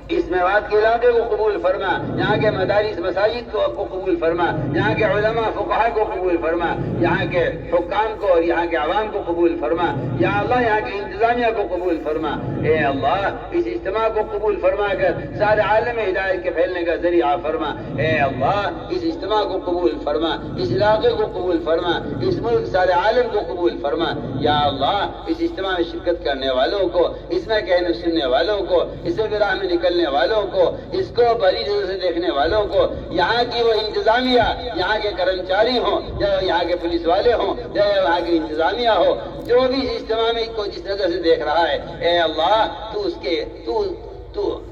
اسماعیلات کے علاقے کو قبول فرما، یہاں کے مدارس مساجد کو قبول فرما، یہاں کے علماء فقہاء کو قبول فرما، یہاں کے حکام کو اور یہاں کے عوام کو قبول فرما، یا اللہ یہاں کی انتظامیہ کو قبول فرما۔ اے اللہ اس اجتماع کو قبول فرما کر سارے عالم ہدایت کے پھیلنے کا ذریعہ فرما۔ اے اللہ اس اجتماع کو قبول فرما، اس علاقے کو قبول فرما، اس ملک سارے عالم کو قبول فرما۔ یا اللہ اس اجتماع میں شرکت کرنے والوں کو، اس میں کہنے سننے والوں کو، اس میں راہ میں نکلنے والوں کو، اس کو بڑی نظر سے دیکھنے والوں کو، یہاں کی وہ انتظامیہ، یہاں کے کرمچاری ہوں یا یہاں کے پولیس والے ہوں یا یہاں کی انتظامیہ ہو، جو بھی اس اجتماع میں کو جس نظر سے دیکھ رہا ہے، اے اللہ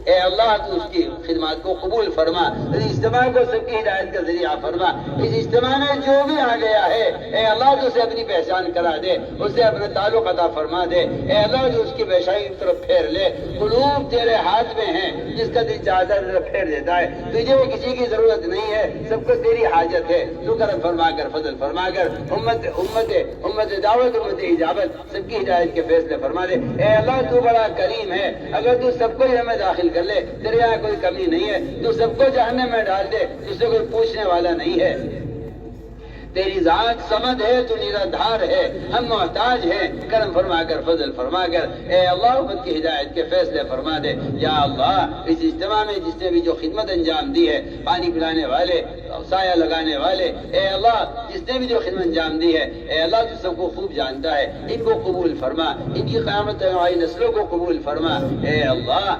اے اللہ تو اس کی خدمات کو قبول فرما، اس اجتماع کو سب کی ہدایت کا ذریعہ فرما۔ اس اجتماع میں جو بھی آ گیا ہے اے اللہ تو اسے اپنی پہچان کرا دے، اسے اپنا تعلق عطا فرما دے۔ اے اللہ جو اس کی بے شائی کی طرف پھیر لے، قلوب تیرے ہاتھ میں ہیں، جس کا دل چاہتا ہے پھیر دیتا ہے، تجھے کسی کی ضرورت نہیں ہے، سب کو تیری حاجت ہے، تو کرم فرما کر فضل فرما کر امت دعوت امت اجابت سب کی ہدایت کے فیصلے فرما دے۔ اے اللہ تو بڑا کریم ہے، اگر تو سب کو ہمیں داخل کر لے، تیرے یہاں کوئی کمی نہیں ہے، تو سب کو جہنم میں ڈال دے، جس سے کوئی پوچھنے والا نہیں ہے۔ تیری ذات صمد ہے، تو نرادھار ہے، ہم محتاج ہیں، کرم فرما کر فضل فرما کر اے اللہ امت کی ہدایت کے فیصلے فرما دے۔ یا اللہ اس اجتماع میں جس نے بھی جو خدمت انجام دی ہے، پانی پلانے والے، سایہ لگانے والے، اے اللہ جس نے بھی جو خدمت انجام دی ہے، اے اللہ تو سب کو خوب جانتا ہے، ان کو قبول فرما، ان کی قیامت تک ہماری نسلوں کو قبول فرما۔ اے اللہ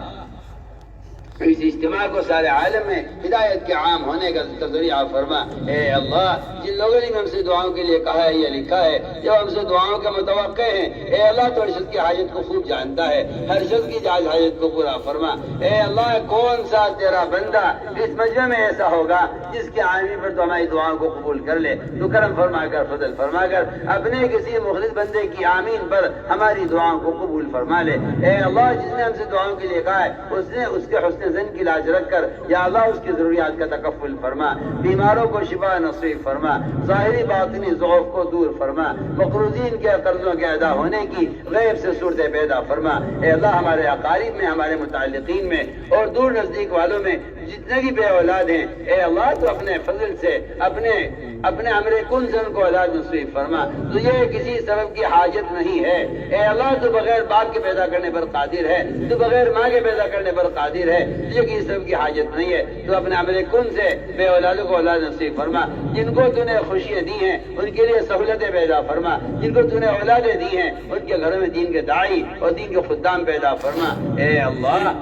اس اجتماع کو سارے عالم میں ہدایت کے عام ہونے کا ذریعہ فرما۔ اے اللہ جن لوگوں نے ہم سے دعاؤں کے لیے کہا ہے یا لکھا ہے، جو ہم سے دعاؤں کے متوقع ہیں، اے اللہ تو ہر شخص کی حاجت کو خوب جانتا ہے، ہر شخص کی جائز حاجت کو پورا فرما۔ اے اللہ کون سا تیرا بندہ اس مجمع میں ایسا ہوگا جس کے آمین پر تو ہماری دعاؤں کو قبول کر لے، تو کرم فرما کر فضل فرما کر اپنے کسی مخلص بندے کی آمین پر ہماری دعاؤں کو قبول فرما لے۔ اے اللہ جس نے ہم سے دعاؤں کے لیے کہا ہے، اس نے اس کے حسن زن کی لاج رکھ کر یا اللہ اس کی ضروریات کا تکفل فرما، بیماروں کو شفا نصیب فرما، ظاہری باطنی ضعف کو دور فرما، مقروضین کے قرضوں کے ادا ہونے کی غیب سے صورتیں پیدا فرما۔ اے اللہ ہمارے اقارب میں، ہمارے متعلقین میں اور دور نزدیک والوں میں جتنے بھی بے اولاد ہیں، اے اللہ تو اپنے فضل سے اپنے امر کن سے ان کو اولاد نصیب فرما۔ تجھے کسی سبب کی حاجت نہیں ہے، اے اللہ تو بغیر باپ کے پیدا کرنے پر قادر ہے، تو بغیر ماں کے پیدا کرنے پر قادر ہے، تجھے کسی سبب کی حاجت نہیں ہے، تو اپنے امر کن سے بے اولادوں کو اولاد نصیب فرما۔ جن کو تو نے خوشیاں دی ہیں ان کے لیے سہولتیں پیدا فرما، جن کو تو نے اولادیں دی ہیں ان کے گھروں میں دین کے داعی اور دین کے خدام پیدا فرما۔ اے اللہ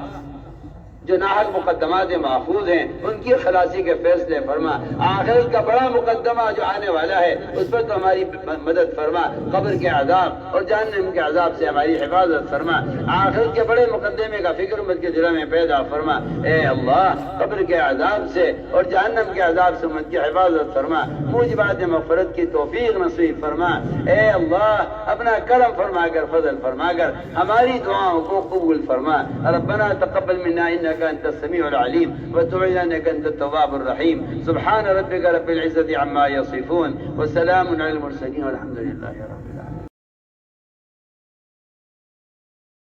جو ناحق مقدمات محفوظ ہیں ان کی خلاصی کے فیصلے فرما۔ آخرت کا بڑا مقدمہ جو آنے والا ہے اس پر تو ہماری مدد فرما، قبر کے عذاب اور جہنم کے عذاب سے ہماری حفاظت فرما۔ آخرت کے بڑے مقدمے کا فکر امت کے دلوں میں پیدا فرما۔ اے اللہ قبر کے عذاب سے اور جہنم کے عذاب سے امت کی حفاظت فرما، موجبات مغفرت کی توفیق نصیب فرما۔ اے اللہ اپنا کرم فرما کر فضل فرما کر ہماری دعاؤں کو قبول فرما۔ ربنا تقبل منا انك انت السميع العليم وتب علينا انك انت التواب الرحيم۔ سبحان ربك رب العزة عما يصفون وسلام على المرسلين والحمد لله رب العالمين۔